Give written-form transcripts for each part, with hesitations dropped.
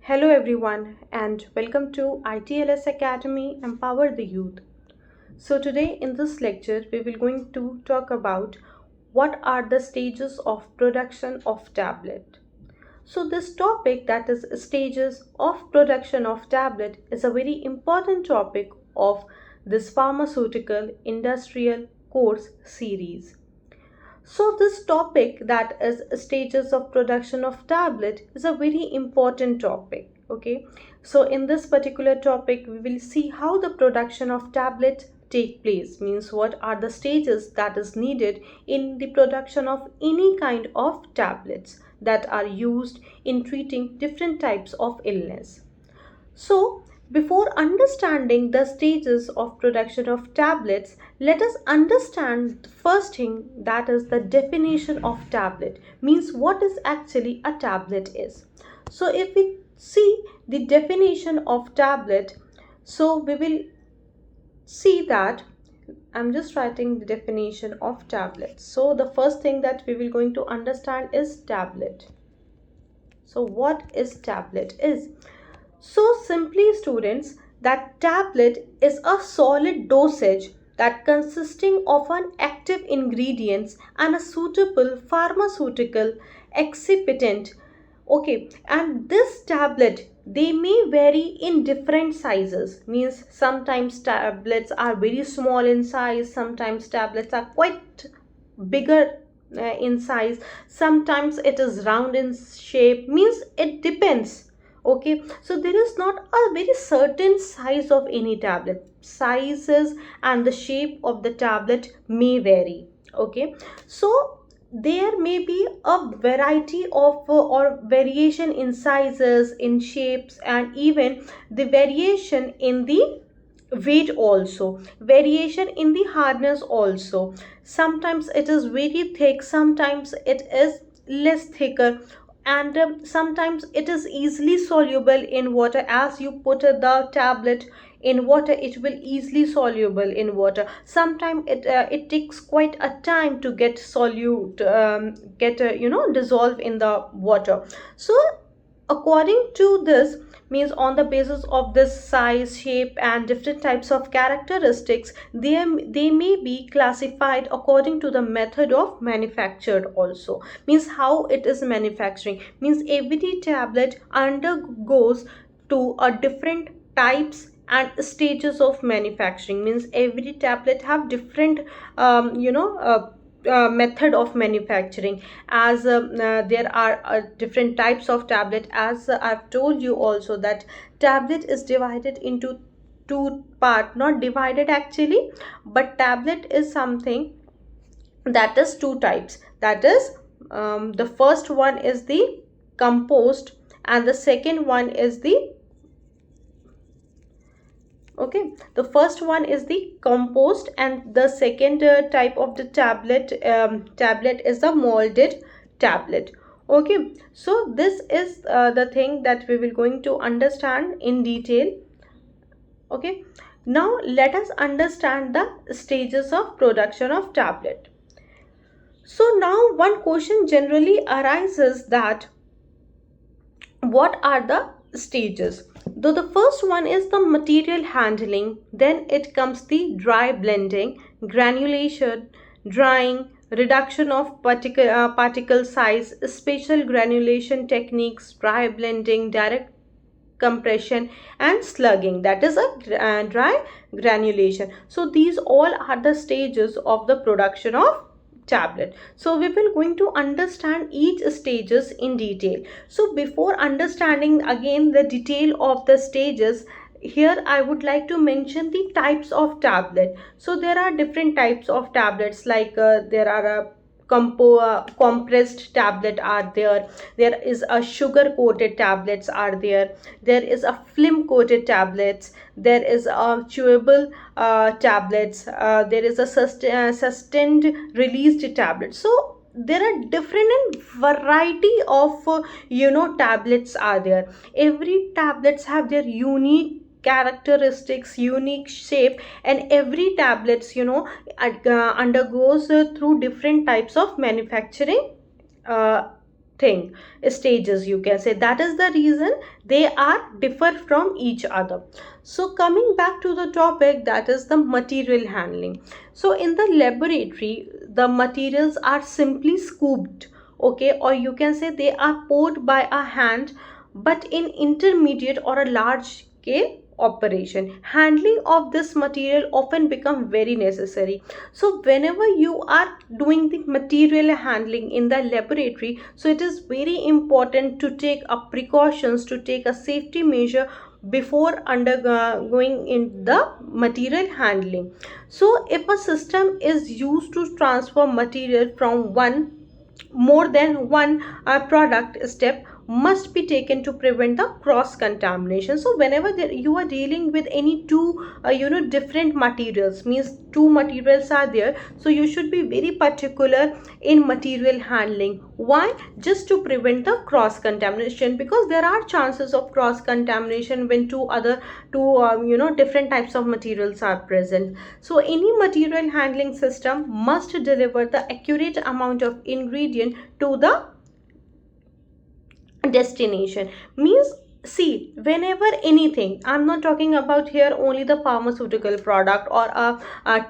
Hello everyone and welcome to ITLS Academy Empower the Youth. So today in this lecture we will going to talk about what are the stages of production of tablet. So this topic, that is stages of production of tablet, is a very important topic of this pharmaceutical industrial course series. So this topic, that is stages of production of tablet, is a very important topic. Okay, so in this particular topic we will see how the production of tablet take place, means what are the stages that is needed in the production of any kind of tablets that are used in treating different types of illness. So, before understanding the stages of production of tablets, let us understand the first thing, that is the definition of tablet, means what is actually a tablet is. So, if we see the definition of tablet, so we will see that I'm just writing the definition of tablet. So, the first thing that we will going to understand is tablet. So, what is tablet is? So simply students, that tablet is a solid dosage that consisting of an active ingredients and a suitable pharmaceutical excipient. Okay, and this tablet, they may vary in different sizes, means sometimes tablets are very small in size, sometimes tablets are quite bigger in size, sometimes it is round in shape, means it depends. Okay, so there is not a very certain size of any tablet. Sizes and the shape of the tablet may vary. Okay, so there may be a variety of or variation in sizes, in shapes, and even the variation in the weight also, variation in the hardness also. Sometimes it is very thick, sometimes it is less thicker, and sometimes it is easily soluble in water. As you put the tablet in water, it will easily soluble in water. Sometimes it takes quite a time to get solute, get dissolve in the water. So according to this, means on the basis of this size, shape, and different types of characteristics, they may be classified according to the method of manufactured also, means how it is manufacturing, means every tablet undergoes to a different types and stages of manufacturing, means every tablet have different method of manufacturing. As there are different types of tablet, as I've told you also, that tablet is divided into two part, not divided actually, but tablet is something that is two types, that is the first one is the composed and the second one is the, okay, the first one is the compost and the second type of the tablet is the molded tablet. Okay, so this is the thing that we will going to understand in detail. Okay, now let us understand the stages of production of tablet. So now one question generally arises, that what are the stages? Though the first one is the material handling, then it comes the dry blending, granulation, drying, reduction of particle size, special granulation techniques, dry blending, direct compression, and slugging, that is a dry granulation. So these all are the stages of the production of tablet. So we will going to understand each stages in detail. So before understanding again the detail of the stages, here I would like to mention the types of tablet. So there are different types of tablets, like there are a compressed tablet are there, there is a sugar coated tablets are there is a film coated tablets, there is a chewable tablets, there is a sustained released tablet. So there are different and variety of tablets are there. Every tablets have their unique characteristics, unique shape, and every tablets undergoes through different types of manufacturing thing, stages, you can say. That is the reason they are differ from each other. So coming back to the topic, that is the material handling. So in the laboratory, the materials are simply scooped, okay, or you can say they are poured by a hand. But in intermediate or a large scale operation, handling of this material often become very necessary. So whenever you are doing the material handling in the laboratory, so it is very important to take a precautions, to take a safety measure before undergoing in the material handling. So if a system is used to transfer material from one more than one product, step must be taken to prevent the cross contamination. So whenever you are dealing with any two different materials, means two materials are there, so you should be very particular in material handling. Why? Just to prevent the cross contamination, because there are chances of cross contamination when two different types of materials are present. So any material handling system must deliver the accurate amount of ingredient to the destination. Means, see, whenever anything, I'm not talking about here only the pharmaceutical product or a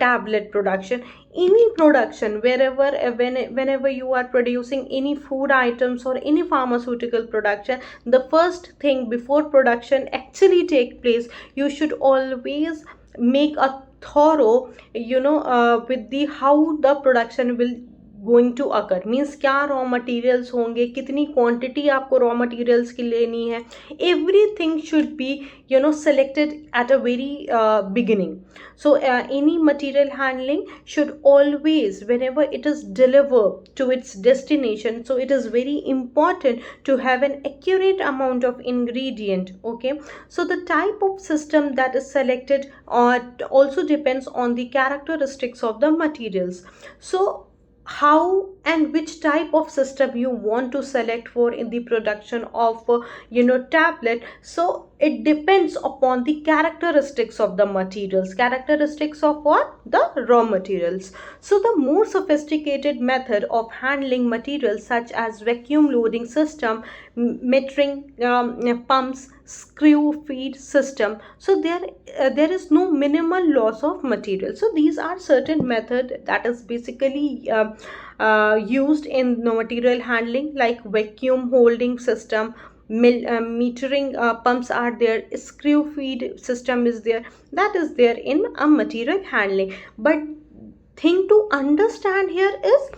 tablet production, any production, wherever whenever you are producing any food items or any pharmaceutical production, the first thing before production actually take place, you should always make a thorough with the how the production will going to occur, means क्या raw materials होंगे, कितनी quantity आपको raw materials की लेनी है, everything should be selected at a very beginning. So any material handling should always, whenever it is delivered to its destination, so it is very important to have an accurate amount of ingredient. Okay, so the type of system that is selected also depends on the characteristics of the materials. So how and which type of system you want to select for in the production of tablet, so it depends upon the characteristics of the materials, characteristics of what, the raw materials. So the more sophisticated method of handling materials such as vacuum loading system, metering pumps, screw feed system, so there is no minimal loss of material. So these are certain method that is basically used in material handling, like vacuum holding system, metering pumps are there, screw feed system is there, that is there in a material handling. But thing to understand here is,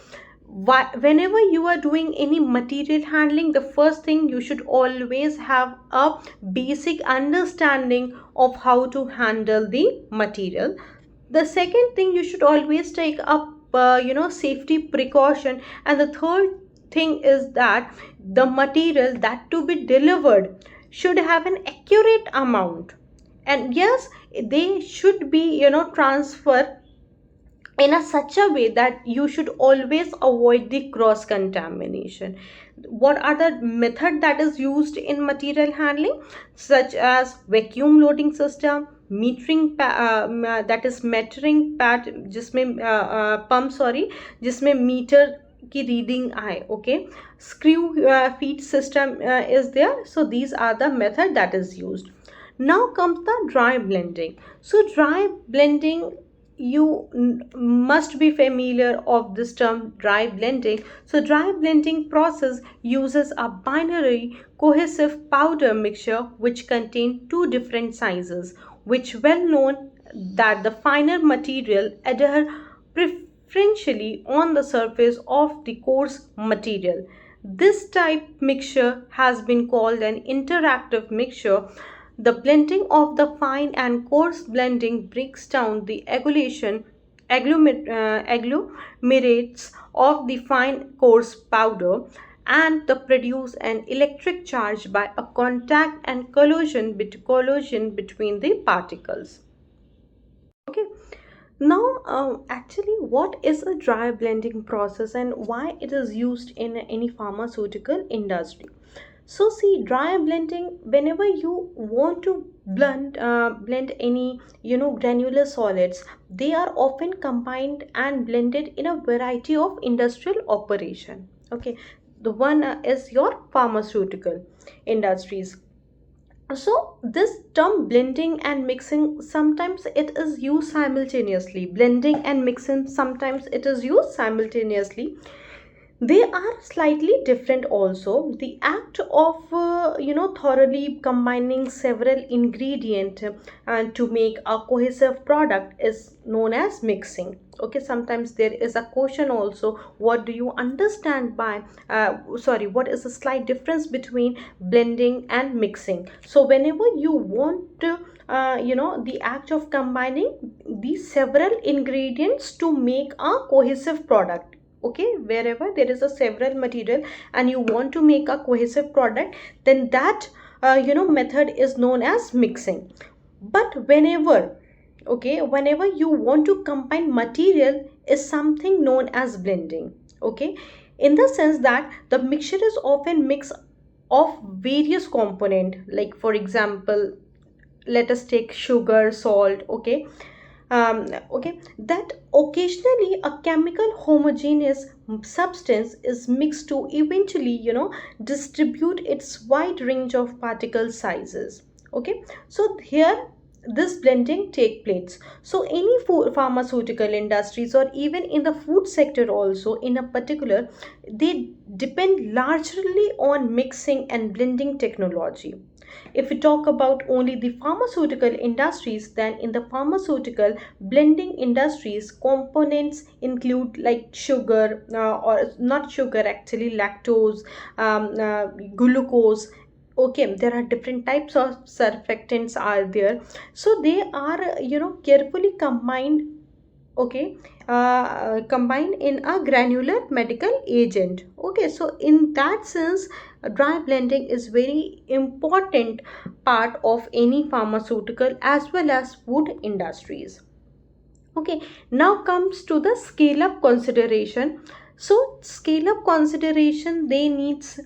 whenever you are doing any material handling, the first thing you should always have a basic understanding of how to handle the material. The second thing, you should always take up safety precaution. And the third thing is that the material that to be delivered should have an accurate amount, and yes, they should be transfer in a such a way that you should always avoid the cross contamination. What are the method that is used in material handling, such as vacuum loading system, metering that is metering pad, जिसमें pump sorry जिसमें metre की reading आए, okay, screw feed system is there. So these are the method that is used. Now comes the dry blending. So dry blending, you must be familiar of this term, dry blending. So dry blending process uses a binary cohesive powder mixture which contain two different sizes, which well known that the finer material adhere preferentially on the surface of the coarse material. This type mixture has been called an interactive mixture. The blending of the fine and coarse blending breaks down the agglomerates of the fine coarse powder and the produce an electric charge by a contact and collision between the particles. Okay. Now, actually, what is a dry blending process and why it is used in any pharmaceutical industry? So see, dry blending, whenever you want to blend any granular solids, they are often combined and blended in a variety of industrial operation. Okay, the one is your pharmaceutical industries. So this term blending and mixing, sometimes it is used simultaneously. Blending and mixing, sometimes it is used simultaneously. They are slightly different also. The act of thoroughly combining several ingredients and to make a cohesive product is known as mixing. Okay, sometimes there is a question also, what do you understand by what is the slight difference between blending and mixing? So whenever you want the act of combining these several ingredients to make a cohesive product. Okay, wherever there is a several material and you want to make a cohesive product, then that method is known as mixing. But whenever you want to combine material, is something known as blending. Okay, in the sense that the mixture is often mix of various component, like for example, let us take sugar, salt. Okay, that occasionally a chemical homogeneous substance is mixed to eventually distribute its wide range of particle sizes. Okay, so here this blending take place. So any food, pharmaceutical industries or even in the food sector also in a particular, they depend largely on mixing and blending technology. If we talk about only the pharmaceutical industries, then in the pharmaceutical blending industries, components include like sugar, or not sugar actually, lactose, glucose. Okay, there are different types of surfactants are there. So they are carefully combined. Okay, combined in a granular medical agent. Okay, so in that sense, dry blending is very important part of any pharmaceutical as well as food industries. Okay, now comes to the scale up consideration. So scale up consideration, they needs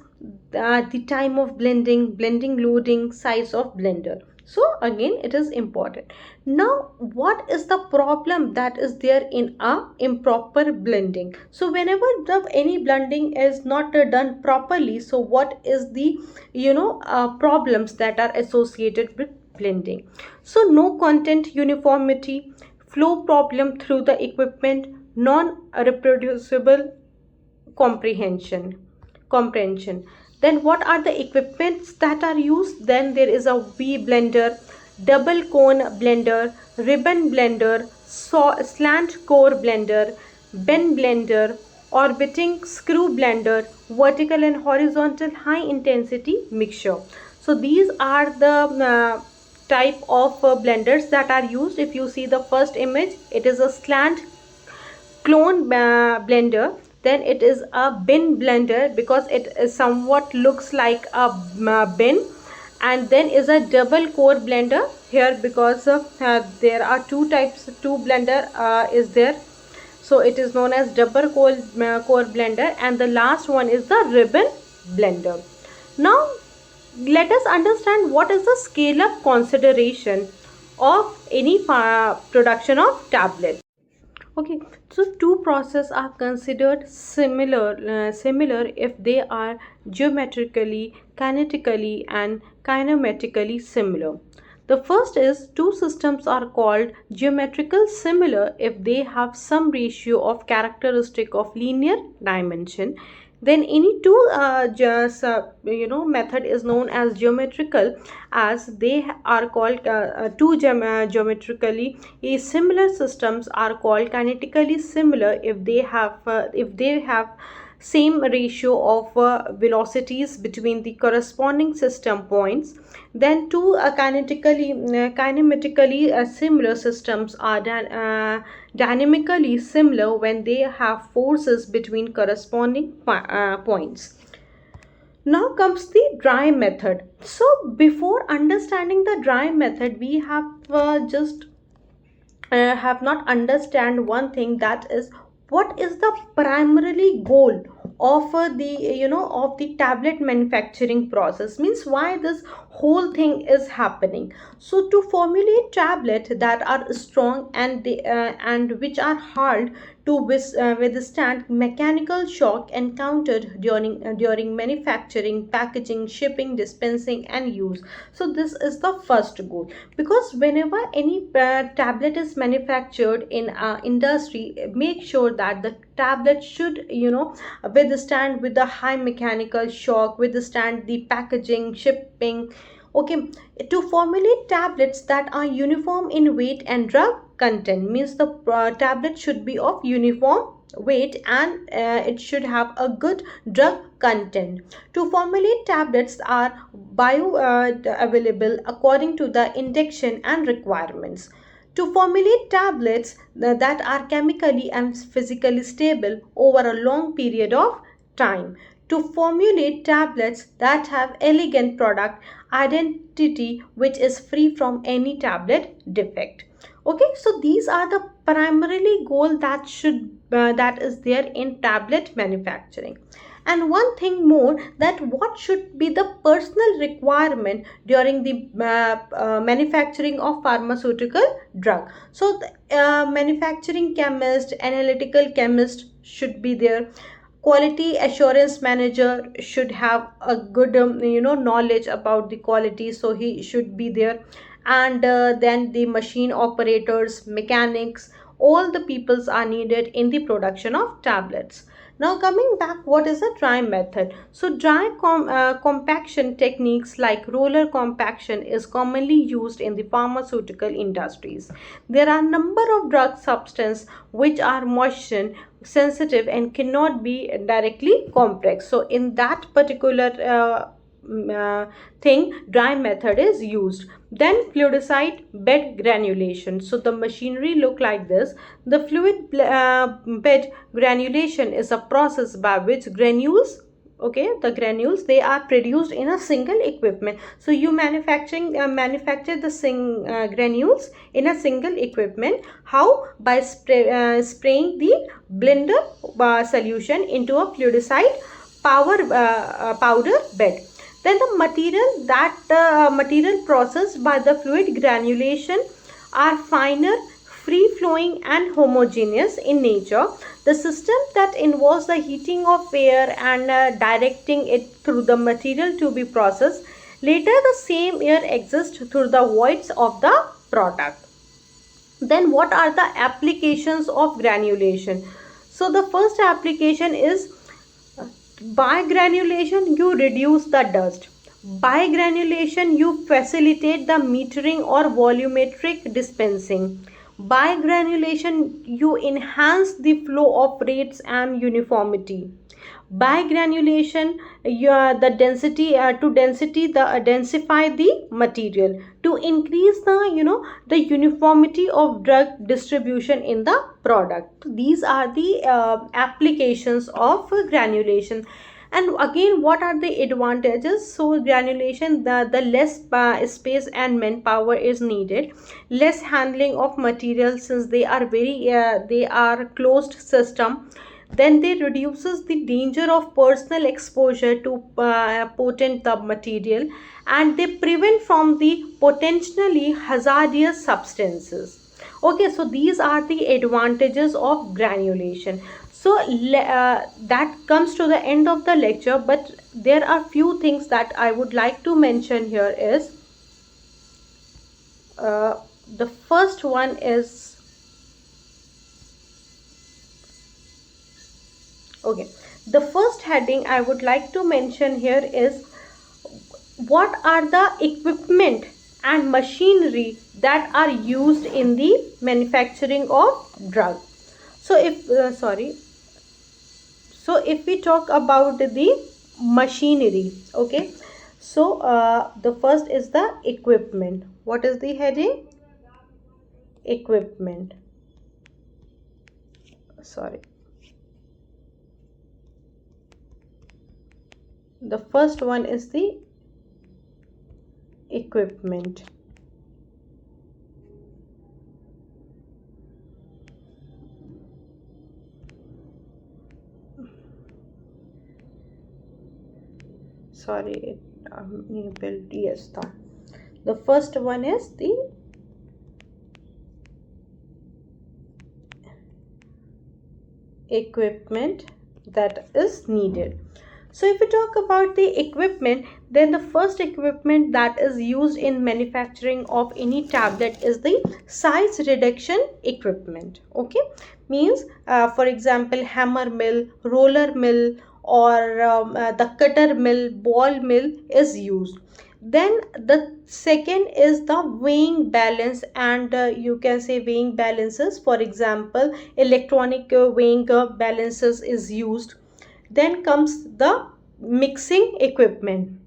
the time of blending loading, size of blender. So again it is important. Now what is the problem that is there in a improper blending? So whenever any blending is not done properly, so what is the problems that are associated with blending? So no content uniformity, flow problem through the equipment, non-reproducible comprehension. Then what are the equipments that are used? Then there is a V blender, double cone blender, ribbon blender, slant core blender, bend blender, orbiting screw blender, vertical and horizontal high intensity mixture. So these are the type of blenders that are used. If you see the first image, it is a slant clone blender. Then it is a bin blender because it is somewhat looks like a bin. And then is a double core blender here because there are two types, two blender is there, so it is known as double core blender. And the last one is the ribbon blender. Now let us understand what is the scale up consideration of any production of tablet. Okay, so two processes are considered similar if they are geometrically, kinetically, and kinematically similar. The first is two systems are called geometrical similar if they have some ratio of characteristic of linear dimension. Then any two just method is known as geometrical, as they are called geometrically similar systems are called kinetically similar if they have same ratio of velocities between the corresponding system points. Then two kinematically similar systems are dynamically similar when they have forces between corresponding points. Now comes the dry method. So before understanding the dry method, we have just have not understand one thing, that is what is the primarily goal of of the tablet manufacturing process, means why this whole thing is happening. So to formulate tablet that are strong and which are hard to withstand mechanical shock encountered during manufacturing, packaging, shipping, dispensing, and use. So this is the first goal, because whenever any tablet is manufactured in industry, make sure that the tablet should withstand with the high mechanical shock, withstand the packaging, shipping. Okay, to formulate tablets that are uniform in weight and drug content, means the tablet should be of uniform weight, and it should have a good drug content. To formulate tablets are bio available according to the indication and requirements. To formulate tablets that are chemically and physically stable over a long period of time. To formulate tablets that have elegant product identity, which is free from any tablet defect. Okay, so these are the primarily goal that is there in tablet manufacturing. And one thing more, that what should be the personal requirement during the manufacturing of pharmaceutical drug. So the manufacturing chemist, analytical chemist should be there. Quality assurance manager should have a good knowledge about the quality, so he should be there. And then the machine operators, mechanics, all the peoples are needed in the production of tablets. Now coming back, what is the dry method? So dry compaction techniques like roller compaction is commonly used in the pharmaceutical industries. There are number of drug substances which are moisture sensitive and cannot be directly compressed. So in that particular thing, dry method is used. Then fluidicide bed granulation. So the machinery look like this. The fluid bed granulation is a process by which granules, okay, the granules, they are produced in a single equipment. So you manufacture the granules in a single equipment. How? By spraying the blender solution into a fluidicide powder bed. Then the material processed by the fluid granulation are finer, free flowing, and homogeneous in nature. The system that involves the heating of air and directing it through the material to be processed. Later the same air exists through the voids of the product. Then what are the applications of granulation? So the first application is, by granulation you reduce the dust. By granulation you facilitate the metering or volumetric dispensing. By granulation you enhance the flow of rates and uniformity. By granulation the density densify the material to increase the uniformity of drug distribution in the product. These are the applications of granulation. And again, what are the advantages? So granulation, the less space and manpower is needed, less handling of material since they are closed system. Then they reduces the danger of personal exposure to potent the material, and they prevent from the potentially hazardous substances. Okay, so these are the advantages of granulation. So that comes to the end of the lecture, but there are few things that I would like to mention here is the first one is, okay, the first heading I would like to mention here is, what are the equipment and machinery that are used in the manufacturing of drug. So if we talk about the machinery, okay, so the first is the equipment. What is the heading? Equipment. The first one is the equipment. Yes, the first one is equipment that is needed. So if we talk about the equipment, then the first equipment that is used in manufacturing of any tablet is the size reduction equipment. Okay, means for example, hammer mill, roller mill, or the cutter mill, ball mill is used. Then the second is the weighing balance, and you can say weighing balances, for example electronic weighing balances is used. Then comes the mixing equipment.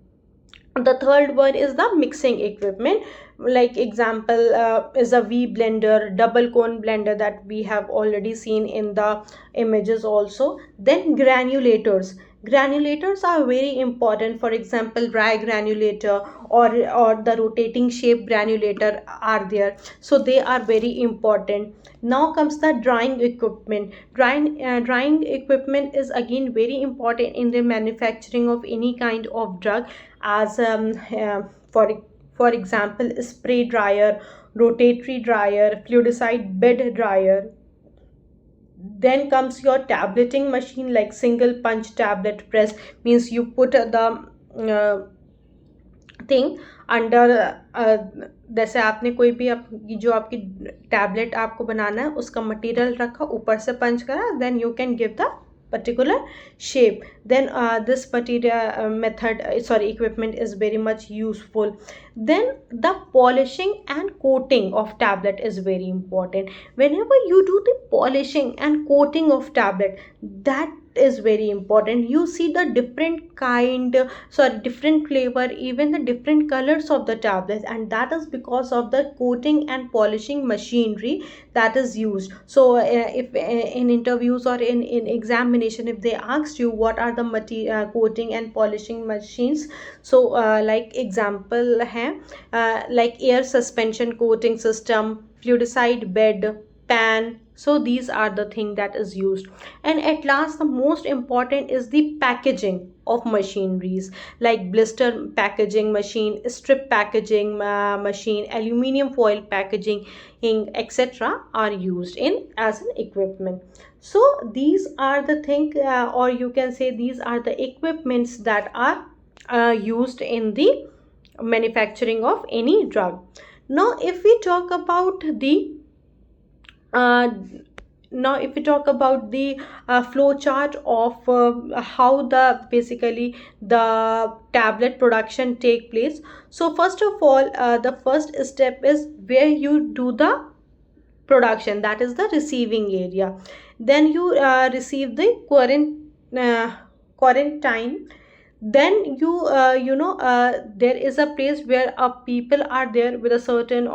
The third one is the mixing equipment, like example is a V blender, double cone blender that we have already seen in the images also. Then granulators are very important, for example dry granulator, or the rotating shape granulator are there, so they are very important. Now comes the drying equipment. Drying equipment is again very important in the manufacturing of any kind of drug, as for example spray dryer, rotatory dryer, fluidicide bed dryer. Then comes your tableting machine, like single punch tablet press, means you put the thing under, जैसे आपने कोई भी जो आपकी tablet आपको बनाना है उसका material रखा, ऊपर से पंच करा, then you can give the particular shape. Then this material method, sorry, equipment is very much useful. Then the polishing and coating of tablet is very important. Whenever you do the polishing and coating of tablet, that is very important. You see the different kind, sorry, different flavor, even the different colors of the tablets, and that is because of the coating and polishing machinery that is used. So if in interviews or in examination, if they asked you what are the coating and polishing machines, so like example hai like air suspension coating system, fluidicide bed, pan. So these are the thing that is used. And at last, the most important is the packaging of machineries, like blister packaging machine, strip packaging machine, aluminium foil packaging, etc. are used in as an equipment. So these are the thing, or you can say these are the equipments that are used in the manufacturing of any drug. Now if we talk about the uh, now if we talk about the flow chart of how the basically the tablet production take place. So first of all, the first step is where you do the production, that is the receiving area. Then you receive the uh, quarantine. Then there is a place where people are there with a certain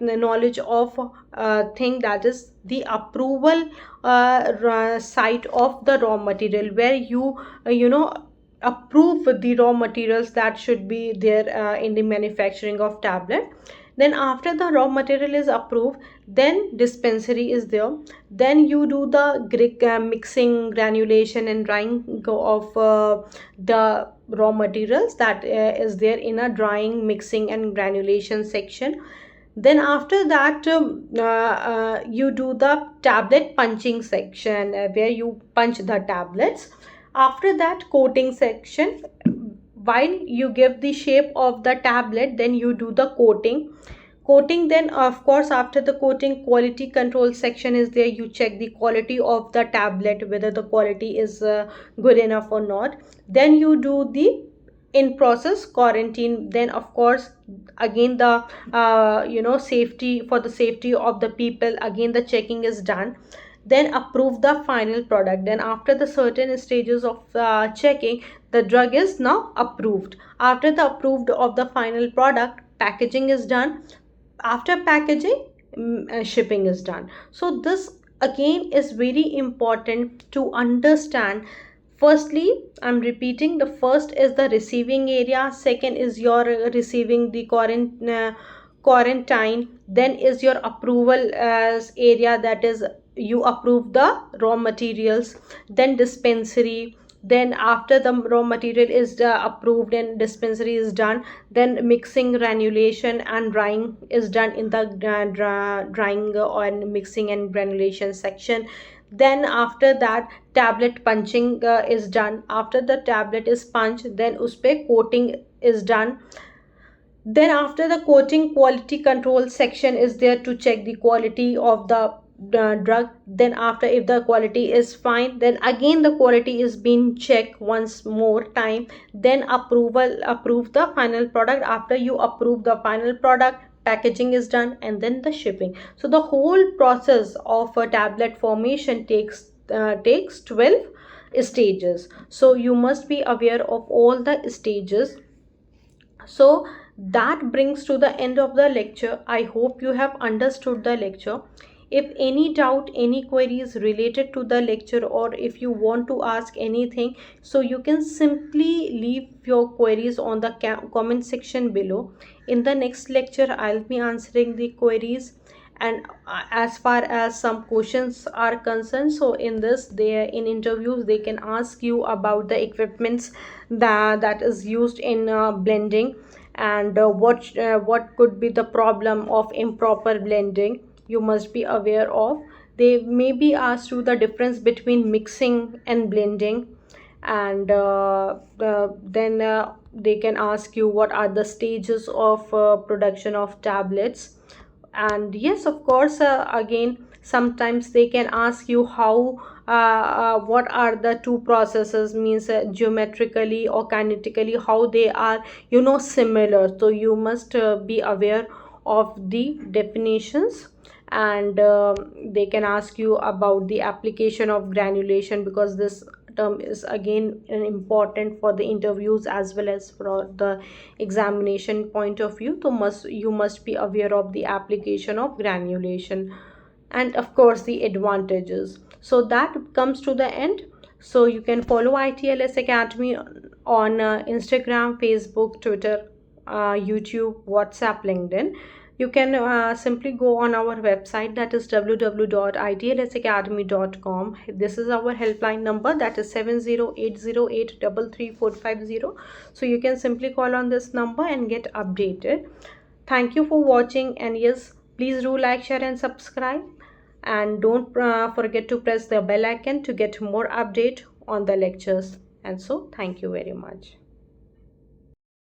knowledge of thing, that is the approval site of the raw material, where you approve the raw materials that should be there in the manufacturing of tablet. Then after the raw material is approved, then dispensary is there. Then you do the mixing, granulation and drying of the raw materials that is there in a drying, mixing and granulation section. Then after that you do the tablet punching section, where you punch the tablets. After that, coating section, while you give the shape of the tablet, then you do the coating. Then of course after the coating, quality control section is there. You check the quality of the tablet, whether the quality is good enough or not. Then you do the in process quarantine. Then of course again the safety, for the safety of the people, again the checking is done. Then approve the final product. Then after the certain stages of checking, the drug is now approved. After the approved of the final product, packaging is done. After packaging, shipping is done. So this again is very important to understand. Firstly, I'm repeating, the first is the receiving area, second is your receiving the quarantine, then is your approval area, that is you approve the raw materials. Then dispensary. Then after the raw material is approved and dispensary is done, then mixing, granulation and drying is done in the drying or mixing and granulation section. Then after that tablet punching is done. After the tablet is punched, then uspe coating is done. Then after the coating, quality control section is there to check the quality of the drug. Then after, if the quality is fine, then again the quality is being checked once more time. Then approve the final product. After you approve the final product, packaging is done, and then the shipping. So the whole process of a tablet formation takes 12 stages. So you must be aware of all the stages. So that brings to the end of the lecture. I hope you have understood the lecture. If any doubt, any queries related to the lecture, or if you want to ask anything, so you can simply leave your queries on the comment section below. In the next lecture, I'll be answering the queries. And as far as some questions are concerned, so in this, they in interviews they can ask you about the equipments that is used in blending, and what could be the problem of improper blending. You must be aware of. They may be asked you the difference between mixing and blending. And then they can ask you what are the stages of production of tablets. And yes, of course, again, sometimes they can ask you how what are the two processes, means geometrically or kinetically, how they are similar. So you must be aware of the definitions. And they can ask you about the application of granulation, because this term is again an important for the interviews as well as for the examination point of view. So you must be aware of the application of granulation, and of course the advantages. So that comes to the end. So you can follow ITLS Academy on Instagram, Facebook, Twitter, YouTube, WhatsApp, LinkedIn. You can simply go on our website, that is www.itlsacademy.com. This is our helpline number, that is 7080833450. So you can simply call on this number and get updated. Thank you for watching, and yes, please do like, share and subscribe. And don't forget to press the bell icon to get more update on the lectures. And so thank you very much.